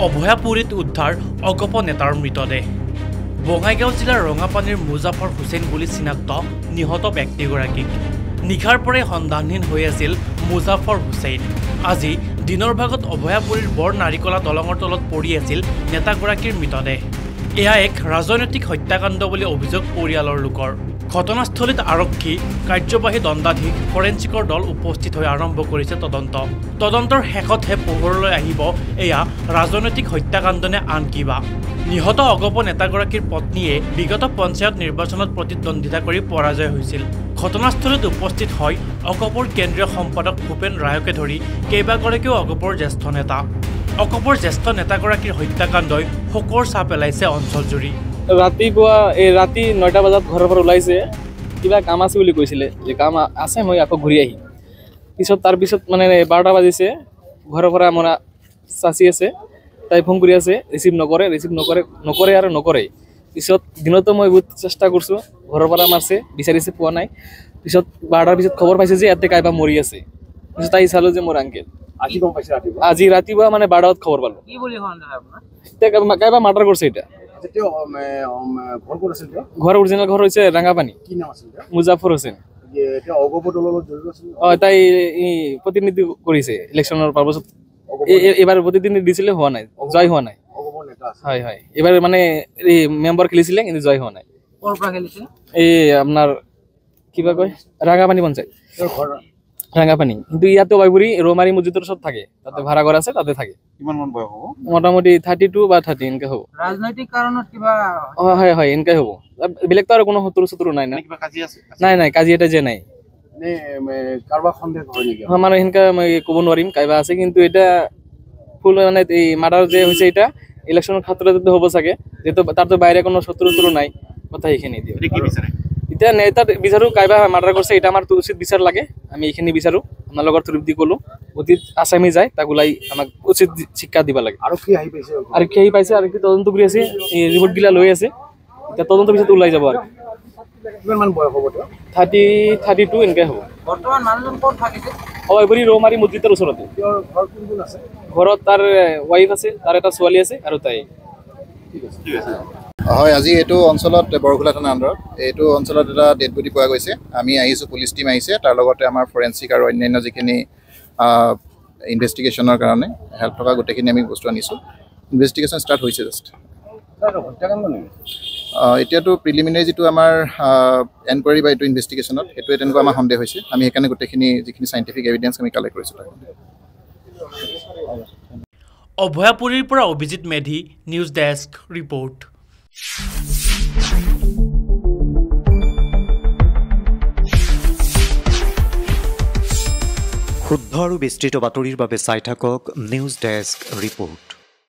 অভয়াপুৰীত উদ্ধাৰ অগপ নেতাৰ মৃতদেহ। বঙাইগাঁও জিলাৰ ৰঙাপানীৰ মুজাফৰ হুছেইন বুলি চিনাক্ত নিহত ব্যক্তিগৰাকীক। নিশাৰ পৰাই সন্ধানহীন হৈ আছিল মুজাফৰ হুছেইন। আজি দিনৰ ভাগত অভয়াপুৰীৰ বৰ নাৰিকলা দলঙৰ তলত পৰি আছিল নেতাগৰাকীৰ মৃতদেহ। এয়া এক ৰাজনৈতিক হত্যাকাণ্ড বুলি অভিযোগ পৰিয়ালৰ লোকৰ। ঘটনাস্থলীত আৰক্ষী, কাৰ্যবাহী দণ্ডাধীশ, ফৰেঞ্চিকৰ দল উপস্থিত হৈ আৰম্ভ কৰিছে তদন্ত। তদন্তৰ শেষতহে পোহৰলৈ আহিব এয়া ৰাজনৈতিক হত্যাকাণ্ড নে আন কিবা। নিহত অগপ নেতাগৰাকীৰ পত্নীয়ে বিগত পঞ্চায়ত নিৰ্বাচনত প্ৰতিদ্বন্দ্বিতা কৰি পৰাজয় হৈছিল। ঘটনাস্থলীত উপস্থিত হয় অগপৰ কেন্দ্ৰীয় সম্পাদক ভূপেন ৰায়কে ধৰি কেইবাগৰাকীও অগপৰ জ্যেষ্ঠ নেতা। অগপৰ জ্যেষ্ঠ নেতাগৰাকীৰ হত্যাকাণ্ডই শোকৰ ছাঁ পেলাইছে অঞ্চলজুৰি। ৰাতি ৯টা বজাত ঘৰৰ পৰা ওলাইছে, কিবা কাম আছে বুলি কৈছিলে, যে কাম আছে মই আকৌ ঘূৰি আহিম। তাৰপিছত মানে 12টা বাজিছে, ঘৰৰ পৰা মোৰ চাচি আছে, তাই ফোন কৰি আছে, ৰিচিভ নকৰে আৰু নকৰে। পিছত দিনতো মই বহুত চেষ্টা কৰিছোঁ, ঘৰৰ পৰা মাৰছে, বিচাৰিছে, পোৱা নাই। পিছত 12টাৰ পিছত খবৰ পাইছে যে ইয়াতে কাইবা মৰি আছে। পিছত তাই চালোঁ যে মোৰ আংকেল। আজি ৰাতিপুৱা মানে 12টাত খবৰ পালোঁ। কাইবা মাৰ্ডাৰ কৰিছে। এটা ঘৰ অৰিজিনেল ঘৰ হৈছে ৰাঙাপানী। মুজাফৰ হুছেইন। তাই প্ৰতিনিধি কৰিছে ইলেকশ্যনৰ পাৰপাছত। এইবাৰ প্ৰতিনিধি দিছিলে, হোৱা নাই, জয় হোৱা নাই। হয় হয়, এইবাৰ মানে এই মেম্বাৰ খেলিছিলে কিন্তু জয় হোৱা নাই। এই আপোনাৰ কিবা কয় ৰাঙাপানী পঞ্চায়ত, ৰাঙাপানী। কিন্তু ইয়াতে বাইবুৰী ৰৌমাৰী মছজিদৰ ওচৰত থাকে, তাতে ভাড়া ঘৰ আছে, তাতে থাকে। মোটামুটি 32 বা 30 এনেকে হ'ব। ৰাজনৈতিক কাৰণত কিবা হয় হয়, এনেকে হ'ব। বেলেগতো আৰু কোনো শত্ৰু নাই না। নাই, কাজিয়া এটা যে নাই মানে সেনেকা মই ক'ব নোৱাৰিম, কাইবা আছে। কিন্তু এটা ফুল মানে এই মাৰ্ডাৰ যে হৈছে, এটা ইলেকশ্যনৰ ক্ষেত্ৰতে হ'ব চাগে, যিহেতু তাৰতো বাহিৰে কোনো শত্ৰু নাই। কথা এইখিনি দিওঁ। এতিয়া নেতা বিচাৰো, কাইবা মাৰ্ডাৰ কৰিছে, এটা আমাৰ উচিত বিচাৰ লাগে। আমি এইখিনি বিচাৰো, আপোনাৰ লগত তৃপ্তি ক'লো। অতীত আছামী যায়, তাক ওলাই আমাক উচিত শিক্ষা দিব লাগে। আৰক্ষী আহি পাইছে, আৰক্ষী তদন্ত কৰি আছে, এই ৰিপৰ্টগিলা লৈ আছে। এতিয়া তদন্ত পিছত ওলাই যাব। আৰু 32 এনেকে হ'ব। বৰ্তমান মানুহজন ক'ত থাকিছে? এইবুলি ৰৌমাৰী মছজিদৰ ওচৰতে। ঘৰত তাৰ ৱাইফ আছে, তাৰ এটা ছোৱালী আছে আৰু তাই। হয়, আজি এইটো অঞ্চলত বৰঘোলা থানাৰ আণ্ডাৰত এইটো অঞ্চলত এটা ডেড বডি পোৱা গৈছে। আমি আহিছোঁ, পুলিচ টিম আহিছে, তাৰ লগতে আমাৰ ফৰেঞ্চিক আৰু অন্যান্য যিখিনি ইনভেষ্টিগেশ্যনৰ কাৰণে হেল্প থকা গোটেইখিনি আমি বস্তু আনিছোঁ। ইনভেষ্টিগেশ্যন ষ্টাৰ্ট হৈছে জাষ্ট। এতিয়াতো প্ৰিলিমিনাৰী যিটো আমাৰ এনকুৱাৰী বা এইটো ইনভেষ্টিগেশ্যনত, সেইটোৱে তেনেকুৱা আমাৰ সন্দেহ হৈছে। আমি সেইকাৰণে গোটেইখিনি যিখিনি চাইণ্টিফিক এভিডেঞ্চ আমি কালেক্ট কৰিছোঁ। অভয়াপুৰীৰ পৰা Abhijit Medhi, news desk report. শুদ্ধ আৰু বিস্তৃত বাতৰিৰ বাবে চাই থাকক নিউজ ডেস্ক ৰিপৰ্ট।